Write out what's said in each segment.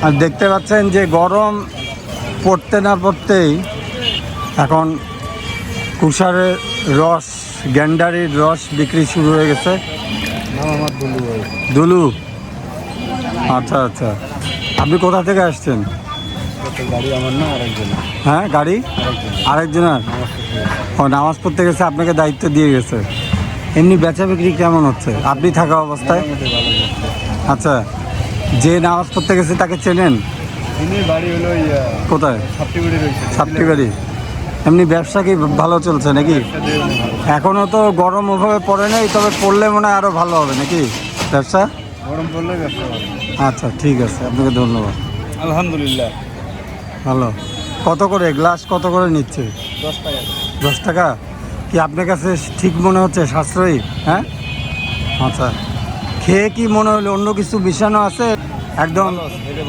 আর দেখতে পাচ্ছেন যে গরম পড়তে না পড়তেই এখন কুষারের রস, গ্যান্ডারির রস বিক্রি শুরু হয়ে গেছে। আমার দুলু ভাই। দুলু, আচ্ছা আচ্ছা। আপনি কোথা থেকে আসছেন? গাড়ি আমার না, আরেকজন। হ্যাঁ, গাড়ি আরেকজনের। ও নামাজ পড়তে গেছে, আপনাকে দায়িত্ব দিয়ে গেছে। এমনি বেচা বিক্রি কেমন হচ্ছে আপনি থাকা অবস্থায়? আচ্ছা, যে নামাজ পড়তে গেছে তাকে চেনেন? বাড়ি হলো কোথায়? সাপ্টিবাড়ি রয়েছে। সাপ্টিবাড়ি। এমনি ব্যবসা কি ভালো চলছে নাকি? এখনো তো গরম ওভাবে পড়ে নেই, তবে পড়লে মনে হয় আরো ভালো হবে নাকি ব্যবসা? গরম পড়লে ব্যবসা হবে। আচ্ছা ঠিক আছে, আপনাকে ধন্যবাদ। আলহামদুলিল্লাহ। ভালো। কত করে গ্লাস, কত করে নিচ্ছে? 10 টাকা। 10 টাকা। কি আপনার কাছে ঠিক মনে হচ্ছে সাশ্রয়ী? হ্যাঁ, আচ্ছা। খেয়ে কি মনে হলো অন্য কিছু মিশানো আছে? একদম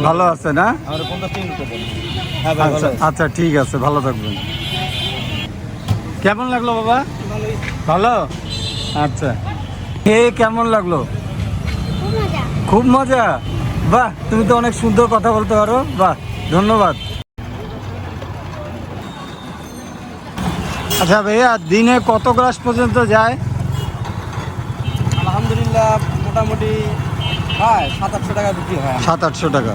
ভালো আছে না? আচ্ছা আচ্ছা, ঠিক আছে, ভালো থাকবেন। কেমন লাগলো বাবা? ভালো। আচ্ছা, খেয়ে কেমন লাগলো? খুব মজা। বাহ, তুমি তো অনেক সুন্দর কথা বলতে পারো। বাহ, ধন্যবাদ। আচ্ছা ভাইয়া, দিনে কত গ্লাস পর্যন্ত যায়? আলহামদুলিল্লাহ, মোটামুটি হয় 700-800 টাকা বিক্রি হয়। 700-800 টাকা।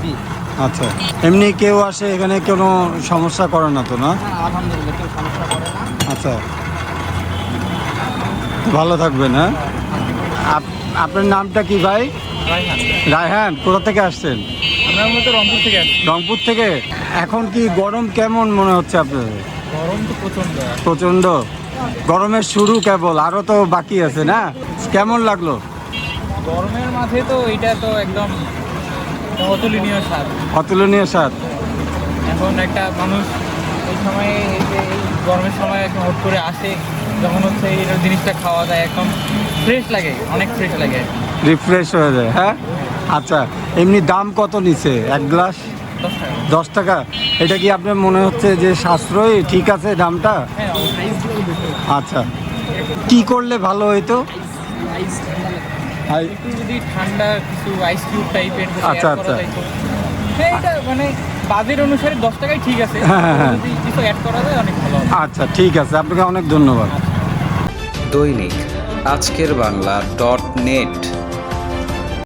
আচ্ছা, এমনি কেউ আসে এখানে, কোনো সমস্যা করে না তো? না, আলহামদুলিল্লাহ, কেউ সমস্যা করে না। আচ্ছা, ভালো থাকবেন। হ্যাঁ, আপনার নামটা কি ভাই? রায়হান। রায়হান, কোথা থেকে আসছেন? আমরা মূলত রংপুর থেকে আসছি। রংপুর থেকে। এখন কি গরম কেমন মনে হচ্ছে আপনার? গরম তো প্রচন্ড। প্রচণ্ড। গরমের শুরু কেবল, আরও তো বাকি আছে না? কেমন লাগলো? গরমের মাঝে তো এটা তো একদম অতুলনীয় স্বাদ। অতুলনীয় স্বাদ। এখন একটা মানুষ এই সময়ে, এই যে এই গরমের সময় একদম হট করে আসে, যখন হচ্ছে এই জিনিসটা খাওয়া যায়, একদম ফ্রেশ লাগে, অনেক ফ্রেশ লাগে। রিফ্রেশ হয়ে যায়। হ্যাঁ, আচ্ছা। এমনি দাম কত নিচ্ছে এক গ্লাস? 10 টাকা। 10 টাকা। এটা কি আপনার মনে হচ্ছে যে সাশ্রয়ী, ঠিক আছে দামটা? হ্যাঁ, অবশ্যই। আচ্ছা, কি করলে ভালো হইতো? একটু যদি ঠান্ডা কিছু আইস কিউব টাইপের আচ্ছা, আচ্ছা। হ্যাঁ, এটা মানে বাজেট অনুসারে 10 টাকাই ঠিক আছে। হ্যাঁ, হ্যাঁ। যদি কিছু অ্যাড করা যায় অনেক ভালো হবে। আচ্ছা ঠিক আছে, আপনাকে অনেক ধন্যবাদ। দৈনিক আজকের বাংলা .net